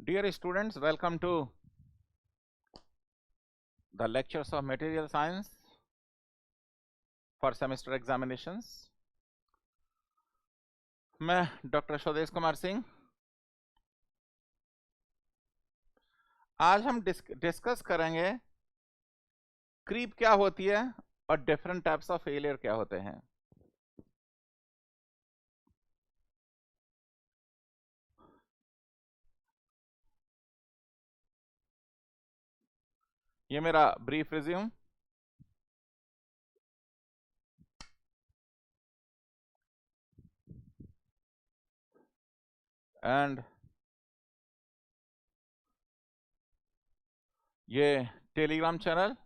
Dear students, welcome to the lectures of material science for semester examinations. मैं doctor स्वदेश कुमार सिंह। आज हम discuss करेंगे क्रीप क्या होती है और डिफरेंट टाइप्स ऑफ फेलियर क्या होते हैं। ये मेरा ब्रीफ रिज्यूम। एंड ये टेलीग्राम चैनल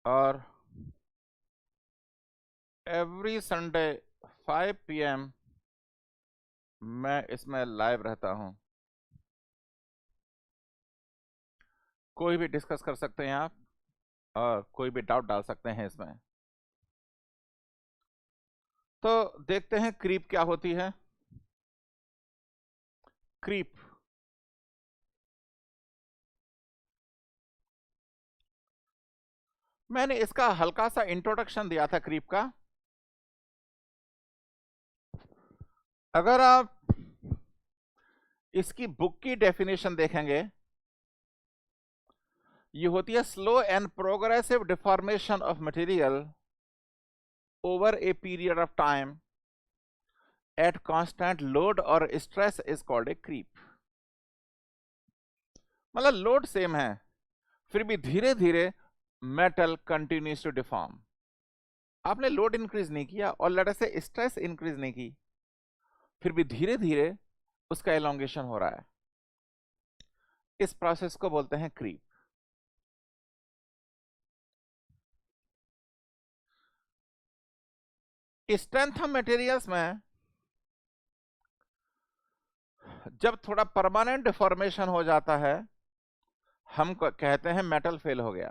और एवरी संडे 5 PM मैं इसमें लाइव रहता हूं। कोई भी डिस्कस कर सकते हैं आप और कोई भी डाउट डाल सकते हैं इसमें। तो देखते हैं क्रीप क्या होती है। क्रीप मैंने इसका हल्का सा इंट्रोडक्शन दिया था क्रीप का। अगर आप इसकी बुक की डेफिनेशन देखेंगे, ये होती है slow and progressive deformation of material over a period of time at constant load और stress is called a creep. मतलब लोड सेम है, फिर भी धीरे धीरे मेटल कंटिन्यूज टू डिफॉर्म। आपने लोड इंक्रीज नहीं किया और लेट अस से स्ट्रेस इंक्रीज नहीं की, फिर भी धीरे धीरे उसका एलोंगेशन हो रहा है। इस प्रोसेस को बोलते हैं क्रीप। स्ट्रेंथ ऑफ मटेरियल्स में जब थोड़ा परमानेंट डिफॉर्मेशन हो जाता है, हम कहते हैं मेटल फेल हो गया।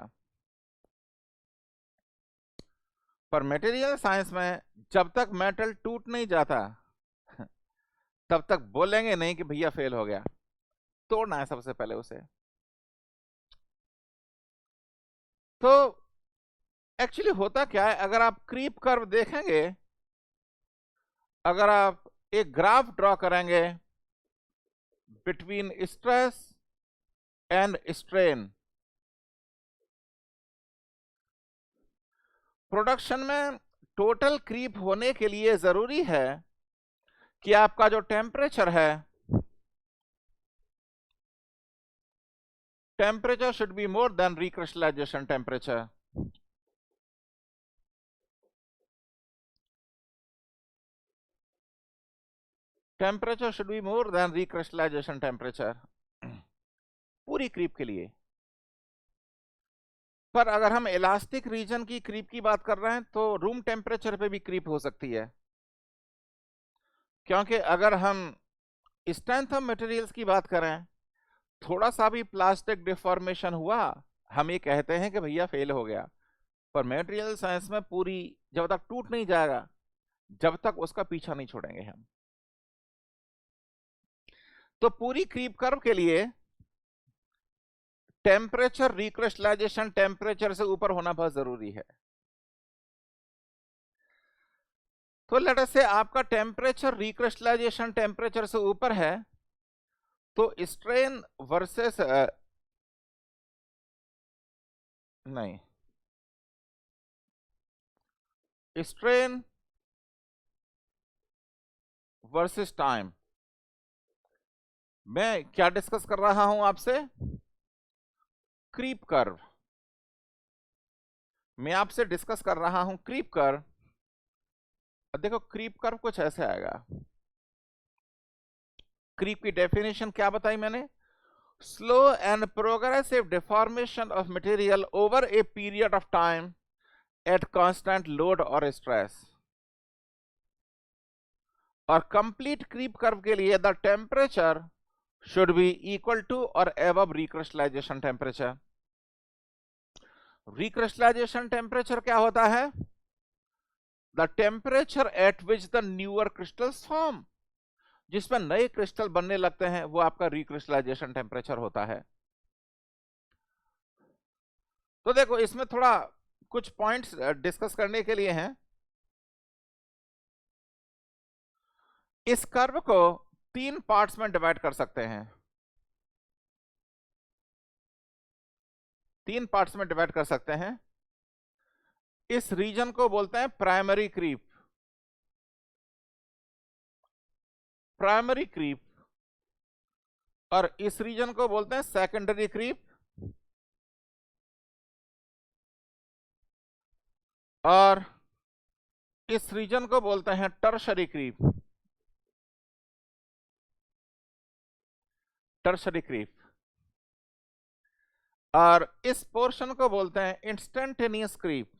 पर मटेरियल साइंस में जब तक मेटल टूट नहीं जाता तब तक बोलेंगे नहीं कि भैया फेल हो गया। तोड़ना है सबसे पहले उसे। तो एक्चुअली होता क्या है, अगर आप क्रीप कर्व देखेंगे, अगर आप एक ग्राफ ड्रॉ करेंगे between stress and strain, production में टोटल क्रीप होने के लिए जरूरी है कि आपका जो टेम्परेचर है, temperature should be more than recrystallisation temperature. Temperature should be more than recrystallisation temperature पूरी क्रीप के लिए। पर अगर हम इलास्टिक रीजन की क्रीप की बात कर रहे हैं तो रूम टेम्परेचर पे भी क्रीप हो सकती है, क्योंकि अगर हम स्ट्रेंथ ऑफ मटेरियल्स की बात करें, थोड़ा सा भी प्लास्टिक डिफॉर्मेशन हुआ, हम ये कहते हैं कि भैया फेल हो गया। पर मटेरियल साइंस में पूरी जब तक टूट नहीं जाएगा, जब तक उसका पीछा नहीं छोड़ेंगे हम। तो पूरी क्रीप कर्व के लिए टेम्परेचर रिक्रिस्टलाइजेशन टेम्परेचर से ऊपर होना बहुत जरूरी है। तो लेट अस से आपका टेम्परेचर रिक्रिस्टलाइजेशन टेम्परेचर से ऊपर है, तो स्ट्रेन वर्सेस नहीं, स्ट्रेन वर्सेस टाइम मैं क्या डिस्कस कर रहा हूं आपसे? Creep curve. मैं आपसे डिस्कस कर रहा हूं क्रीप कर्व। देखो क्रीप कर्व कुछ ऐसे आएगा। क्रीप की डेफिनेशन क्या बताई मैंने? Slow and progressive deformation of material over a period of time at constant load और स्ट्रेस। और कंप्लीट क्रीप कर्व के लिए the temperature should be equal to or above recrystallization temperature. Recrystallization temperature क्या होता है? The temperature at which the newer crystals form. जिसमें नए crystal बनने लगते हैं वो आपका रिक्रिस्टलाइजेशन टेम्परेचर होता है। तो देखो इसमें थोड़ा कुछ पॉइंट्स डिस्कस करने के लिए हैं। इस कर्व को 3 पार्ट्स में डिवाइड कर सकते हैं, 3 पार्ट्स में डिवाइड कर सकते हैं। इस रीजन को बोलते हैं प्राइमरी क्रीप, प्राइमरी क्रीप, और इस रीजन को बोलते हैं सेकेंडरी क्रीप, और इस रीजन को बोलते हैं टर्शरी क्रीप, टर्शरी क्रीप, और इस पोर्शन को बोलते हैं इंस्टेंटेनियस क्रीप,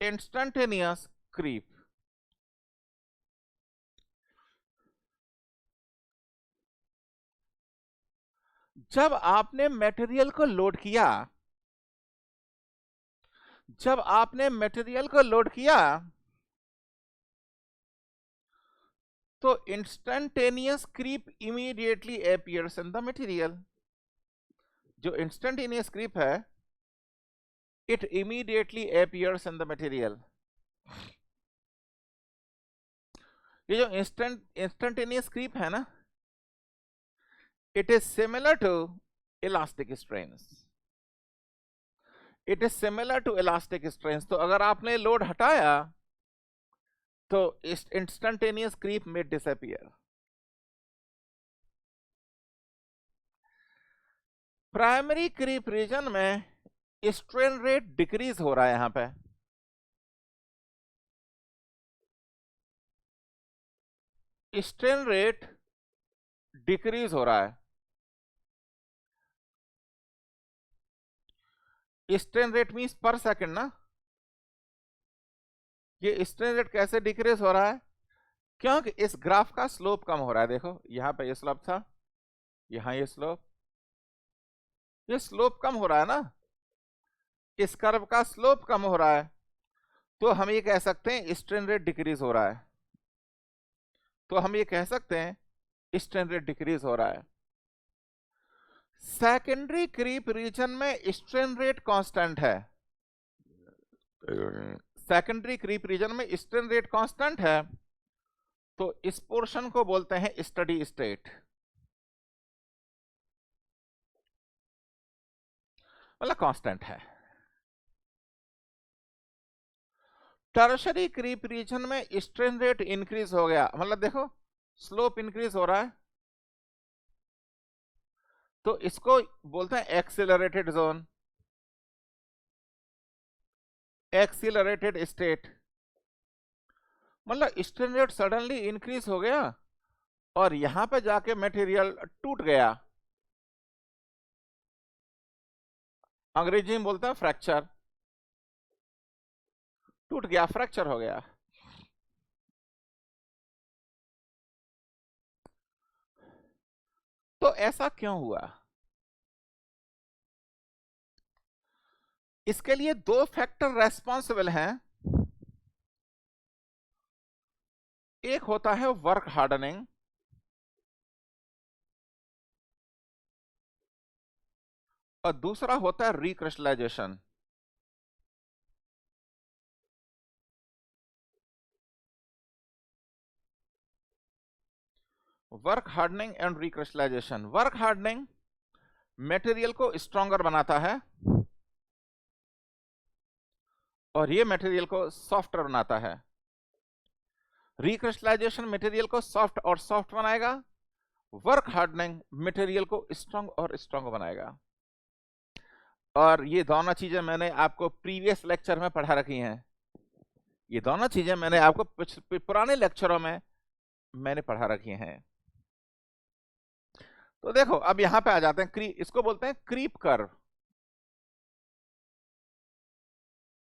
इंस्टेंटेनियस क्रीप। जब आपने मटेरियल को लोड किया, जब आपने मटेरियल को लोड किया तो instantaneous creep immediately appears in the material. जो इंस्टेंटेनियस क्रीप है, it immediately appears in the material. ये जो इंस्टेंटेनियस क्रीप है ना, it is similar to elastic strains, it is similar to elastic strains. तो अगर आपने लोड हटाया तो इंस्टेंटेनियस क्रीप में डिसअपीयर। प्राइमरी क्रीप रीजन में स्ट्रेन रेट डिक्रीज हो रहा है, यहां पे स्ट्रेन रेट डिक्रीज हो रहा है। स्ट्रेन रेट मींस पर सेकंड ना। ये स्ट्रेन रेट कैसे डिक्रीज हो रहा है? क्योंकि इस ग्राफ का स्लोप कम हो रहा है। देखो यहां पे ये स्लोप था, यहां ये स्लोप कम हो रहा है ना, इस कर्व का स्लोप कम हो रहा है, तो हम ये कह सकते हैं स्ट्रेन रेट डिक्रीज हो रहा है। तो हम ये कह सकते हैं स्ट्रेन रेट डिक्रीज हो रहा है। सेकेंडरी क्रीप रीजन में स्ट्रेन रेट कांस्टेंट है, सेकेंडरी क्रीप रीजन में स्ट्रेन रेट कांस्टेंट है, तो इस पोर्शन को बोलते हैं स्टडी स्टेट, मतलब कांस्टेंट है। टर्शरी क्रीप रीजन में स्ट्रेन रेट इंक्रीज हो गया, मतलब देखो स्लोप इंक्रीज हो रहा है, तो इसको बोलते हैं एक्सीलरेटेड जोन, एक्सीलरेटेड स्टेट। मतलब स्ट्रेन रेट सडनली इंक्रीज हो गया और यहां पे जाके मटेरियल टूट गया, अंग्रेजी में बोलते हैं फ्रैक्चर, टूट गया, फ्रैक्चर हो गया। तो ऐसा क्यों हुआ? इसके लिए 2 फैक्टर रेस्पॉन्सिबल हैं। एक होता है वर्क हार्डनिंग, और दूसरा होता है recrystallisation. Work hardening and recrystallisation. Work hardening material को स्ट्रॉन्गर बनाता है और ये मटेरियल को सॉफ्टर बनाता है। रिक्रिस्टलाइजेशन मटेरियल को सॉफ्ट और सॉफ्ट बनाएगा, वर्क हार्डनिंग मटेरियल को स्ट्रॉन्ग और स्ट्रॉन्ग बनाएगा। और ये दोनों चीजें मैंने आपको प्रीवियस लेक्चर में पढ़ा रखी हैं, ये दोनों चीजें मैंने आपको पुराने लेक्चरों में मैंने पढ़ा रखी हैं। तो देखो अब यहां पे आ जाते हैं, इसको बोलते हैं क्रीप कर्व,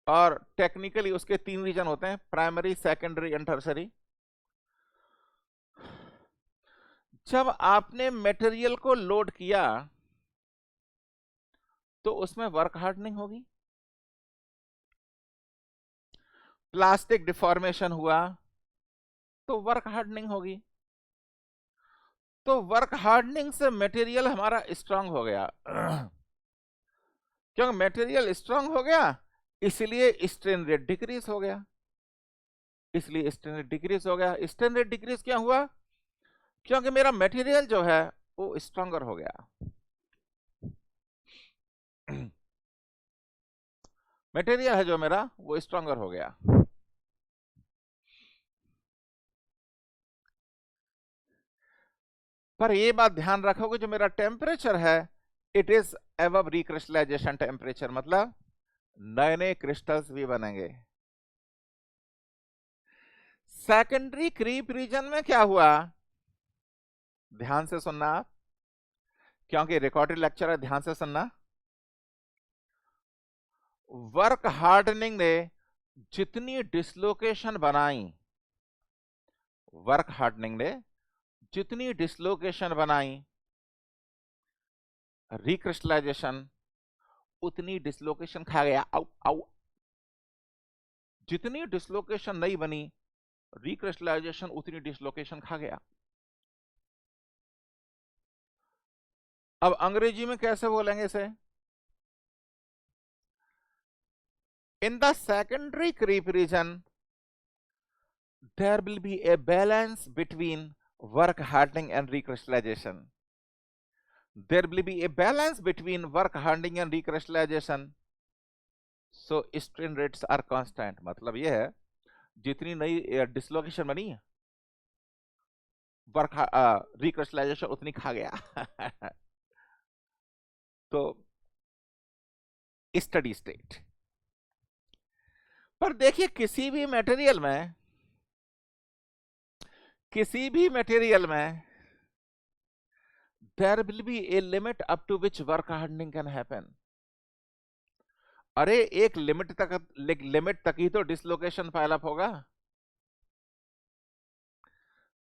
और टेक्निकली उसके 3 रीजन होते हैं, प्राइमरी, सेकेंडरी एंड टर्शरी। जब आपने मटेरियल को लोड किया तो उसमें वर्क हार्डनिंग होगी, प्लास्टिक डिफॉर्मेशन हुआ तो वर्क हार्डनिंग होगी। तो वर्क हार्डनिंग से मटेरियल हमारा स्ट्रांग हो गया। क्योंकि मटेरियल स्ट्रांग हो गया इसलिए स्ट्रेन रेट डिक्रीज हो गया। इसलिए स्ट्रेन रेट डिक्रीज हो गया। स्ट्रेन रेट डिक्रीज क्या हुआ? क्योंकि मेरा मटेरियल जो है वो स्ट्रांगर हो गया। मटेरियल है जो मेरा वो स्ट्रांगर हो गया। पर ये बात ध्यान रखोगे जो मेरा टेम्परेचर है it is above recrystallisation temperature, मतलब नए नए क्रिस्टल्स भी बनेंगे। सेकेंडरी क्रीप रीजन में क्या हुआ? ध्यान से सुनना आप, क्योंकि रिकॉर्डेड लेक्चर है, ध्यान से सुनना। वर्क हार्डनिंग ने जितनी डिसलोकेशन बनाई, वर्क हार्डनिंग ने जितनी डिसलोकेशन बनाई, रिक्रिस्टलाइजेशन उतनी डिसलोकेशन खा गया। आउ आउ, जितनी डिसलोकेशन नहीं बनी रिक्रिस्टलाइजेशन उतनी डिसलोकेशन खा गया। अब अंग्रेजी में कैसे बोलेंगे इसे? In the secondary creep region there will be a balance between work hardening and recrystallization. There will be a balance between work hardening and recrystallization. So strain rates are constant. मतलब यह है जितनी नई डिसलोकेशन बनी work recrystallisation उतनी खा गया। तो स्टडी स्टेट। पर देखिए किसी भी मटेरियल में there will be a limit up to which work hardening can happen. अरे एक लिमिट तक ही तो डिसलोकेशन पाइल अप होगा।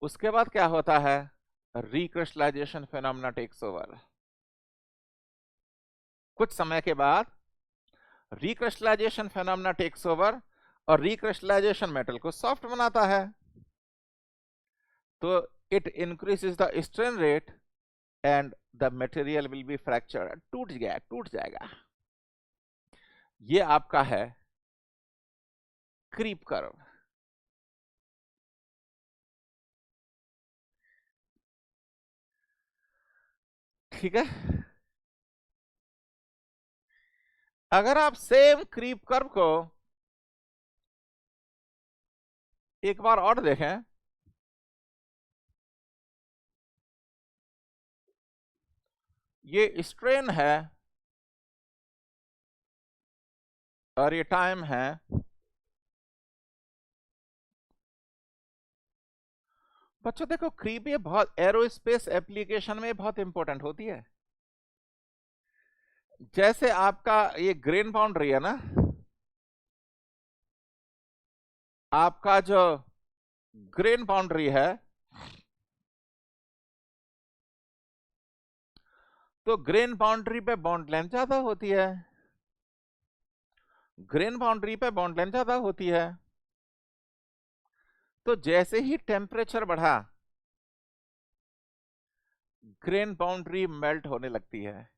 उसके बाद क्या होता है? Recrystallization phenomena takes over. कुछ समय के बाद रिक्रिस्टलाइजेशन फेनोमेना टेक्स ओवर और रिक्रिस्टलाइजेशन मेटल को सॉफ्ट बनाता है। तो it increases the strain rate and the material will be fractured, टूट जाएगा। ये आपका है क्रीप कर्व। ठीक है, अगर आप सेम क्रीप कर्व को एक बार और देखें, ये स्ट्रेन है और ये टाइम है। बच्चों देखो क्रीप ये बहुत एरोस्पेस एप्लीकेशन में बहुत इंपॉर्टेंट होती है। जैसे आपका ये ग्रेन बाउंड्री है ना, आपका जो ग्रेन बाउंड्री है तो ग्रेन बाउंड्री पे बॉन्ड लेंथ ज्यादा होती है। ग्रेन बाउंड्री पे बॉन्ड लेंथ ज्यादा होती है तो जैसे ही टेम्परेचर बढ़ा ग्रेन बाउंड्री मेल्ट होने लगती है।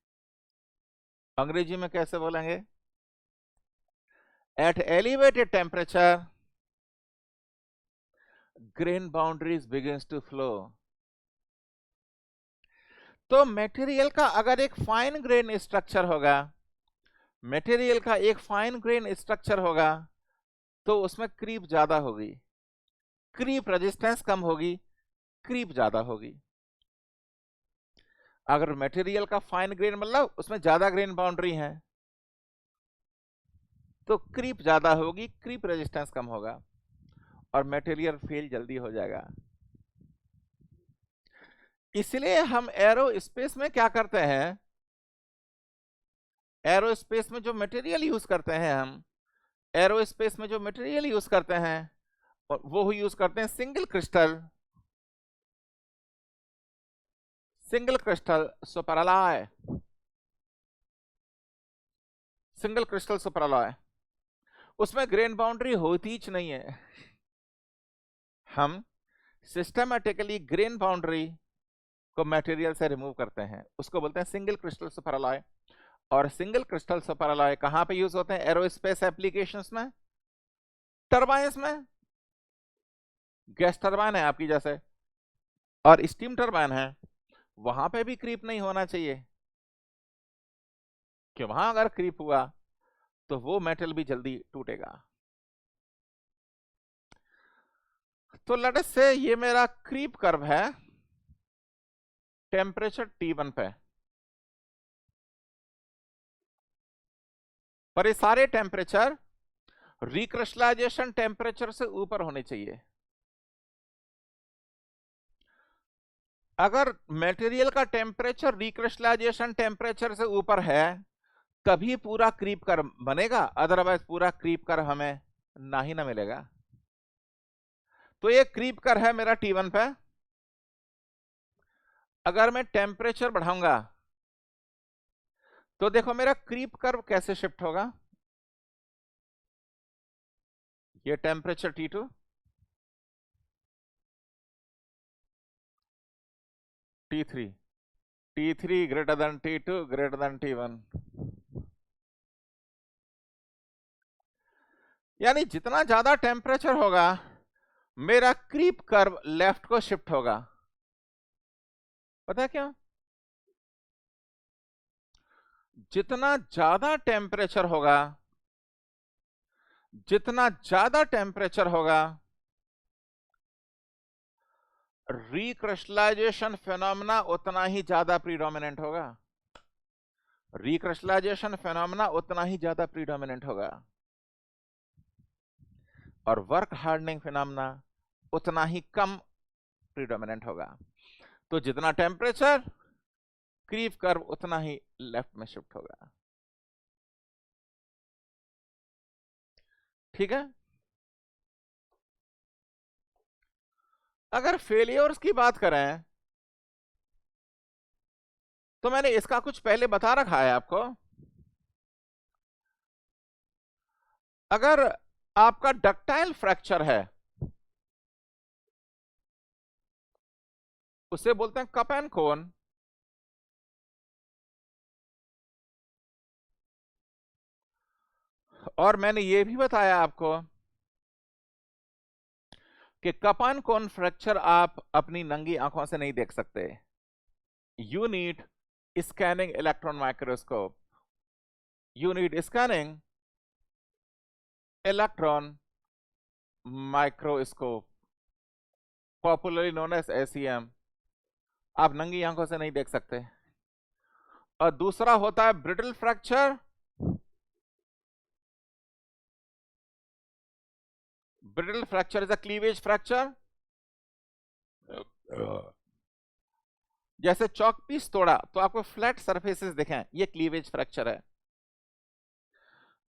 अंग्रेजी में कैसे बोलेंगे? At elevated temperature grain boundaries begins to flow. तो मटेरियल का अगर एक फाइन ग्रेन स्ट्रक्चर होगा, मटेरियल का एक फाइन ग्रेन स्ट्रक्चर होगा तो उसमें क्रीप ज्यादा होगी, क्रीप रेजिस्टेंस कम होगी, क्रीप ज्यादा होगी। अगर मटेरियल का फाइन ग्रेन मतलब उसमें ज्यादा ग्रेन बाउंड्री है तो क्रीप ज्यादा होगी, क्रीप रेजिस्टेंस कम होगा और मटेरियल फेल जल्दी हो जाएगा। इसलिए हम एरोस्पेस में क्या करते हैं, एरोस्पेस में जो मटेरियल यूज करते हैं हम, एरोस्पेस में जो मटेरियल यूज करते हैं और वो यूज करते हैं single crystal superalloy. Single crystal superalloy. उसमें ग्रेन बाउंड्री होती ही नहीं है। हम सिस्टमैटिकली ग्रेन बाउंड्री को मटेरियल से रिमूव करते हैं, उसको बोलते हैं सिंगल क्रिस्टल सुपरएलॉय। और सिंगल क्रिस्टल सुपरएलॉय कहां पे यूज होते हैं? एरोस्पेस एप्लीकेशंस में, टरबाइंस में, गैस टरबाइन है आपकी जैसे, और स्टीम टरबाइन है, वहां पे भी क्रीप नहीं होना चाहिए, कि वहां अगर क्रीप हुआ तो वो मेटल भी जल्दी टूटेगा। तो लेट अस से ये मेरा क्रीप कर्व है टेम्परेचर T1 पे, पर ये सारे टेम्परेचर रिक्रिस्टलाइजेशन टेम्परेचर से ऊपर होने चाहिए। अगर मटेरियल का टेम्परेचर रिक्रिस्टलाइजेशन टेम्परेचर से ऊपर है तभी पूरा क्रीप कर्व बनेगा, अदरवाइज पूरा क्रीप कर्व हमें ना ही ना मिलेगा। तो ये क्रीप कर्व है मेरा T1 पे। अगर मैं टेम्परेचर बढ़ाऊंगा तो देखो मेरा क्रीप कर्व कैसे शिफ्ट होगा। ये temperature T2, T3, T3 greater than T2 greater than T1, यानी जितना ज्यादा टेम्परेचर होगा मेरा क्रीप कर्व लेफ्ट को शिफ्ट होगा। पता है क्यों? जितना ज्यादा टेम्परेचर होगा, जितना ज्यादा टेम्परेचर होगा, रिक्रिस्टलाइजेशन फिनोमेना उतना ही ज्यादा प्रीडोमिनेंट होगा। रिक्रिस्टलाइजेशन फिनोमेना उतना ही ज्यादा प्रीडोमिनेंट होगा, और वर्क हार्डनिंग फिनोमेना उतना ही कम प्रीडोमिनेंट होगा। तो जितना टेम्परेचर, क्रीप कर्व उतना ही लेफ्ट में शिफ्ट होगा। ठीक है। अगर फेलियर्स की बात करें तो मैंने इसका कुछ पहले बता रखा है आपको। अगर आपका डक्टाइल फ्रैक्चर है उसे बोलते हैं कप एंड कोन, और मैंने ये भी बताया आपको कि कप एंड कोन फ्रैक्चर आप अपनी नंगी आंखों से नहीं देख सकते। You need scanning electron microscope, you need scanning electron microscope, popularly known as SEM। आप नंगी आंखों से नहीं देख सकते। और दूसरा होता है brittle fracture. Brittle fracture is a cleavage fracture. जैसे चॉक पीस तोड़ा तो आपको फ्लैट सरफेसेस दिखें, ये क्लीवेज फ्रैक्चर है।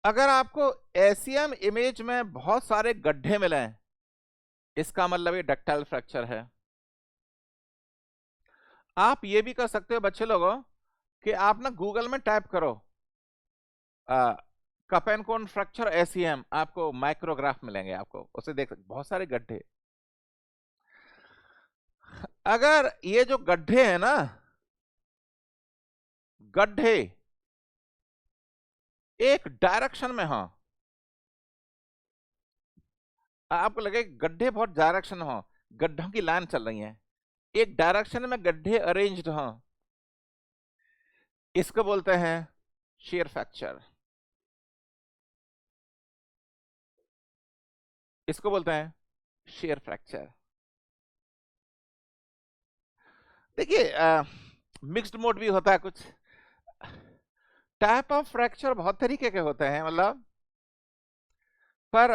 अगर आपको SEM इमेज में बहुत सारे गड्ढे मिले इसका मतलब ये डक्टाइल फ्रैक्चर है। आप ये भी कर सकते हो बच्चे लोगों कि आप ना गूगल में टाइप करो cup and cone fracture SEM, आपको माइक्रोग्राफ मिलेंगे, आपको उसे देख सकते बहुत सारे गड्ढे। अगर ये जो गड्ढे हैं ना, गड्ढे एक डायरेक्शन में हो, आपको लगे गड्ढे बहुत डायरेक्शन हो, गड्ढों की लाइन चल रही है, एक डायरेक्शन में गड्ढे अरेंज्ड हो, इसको बोलते हैं शेयर फ्रैक्चर। इसको बोलते हैं शेयर फ्रैक्चर। देखिए मिक्स्ड मोड भी होता है, कुछ टाइप ऑफ फ्रैक्चर बहुत तरीके के होते हैं, मतलब पर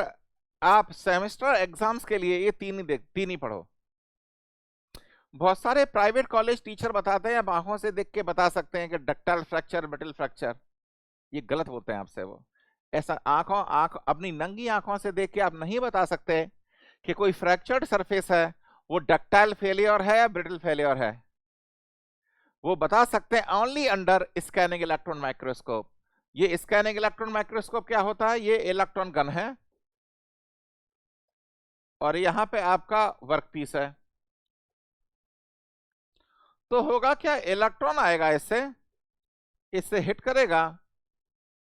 आप सेमेस्टर एग्जाम्स के लिए ये तीन ही पढ़ो। बहुत सारे प्राइवेट कॉलेज टीचर बताते हैं, आप आंखों से देख के बता सकते हैं कि डक्टाइल फ्रैक्चर, ब्रिटल फ्रैक्चर, ये गलत बोलते हैं आपसे वो। ऐसा अपनी नंगी आंखों से देख के आप नहीं बता सकते कि कोई फ्रैक्चर्ड सरफेस है वो डक्टाइल फेलियर है या ब्रिटल फेलियर है। वो बता सकते हैं only under scanning electron microscope. ये स्कैनिंग इलेक्ट्रॉन माइक्रोस्कोप क्या होता है? ये इलेक्ट्रॉन गन है और यहां पे आपका वर्कपीस है। तो होगा क्या, इलेक्ट्रॉन आएगा इससे, इससे हिट करेगा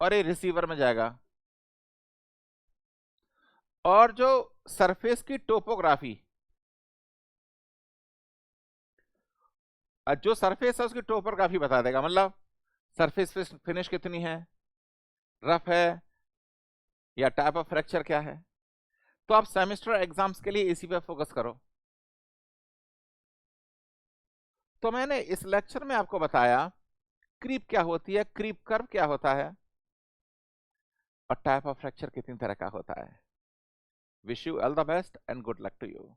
और ये रिसीवर में जाएगा। और जो सरफेस की टोपोग्राफी, जो सरफेस है उसकी टोपोग्राफी बता देगा, मतलब सरफेस फिनिश कितनी है, रफ है या टाइप ऑफ फ्रैक्चर क्या है। तो आप सेमेस्टर एग्जाम्स के लिए इसी पे फोकस करो। तो मैंने इस लेक्चर में आपको बताया क्रीप क्या होती है, क्रीप कर्व क्या होता है, और टाइप ऑफ फ्रैक्चर कितनी तरह का होता है। Wish you all the best and good luck to you.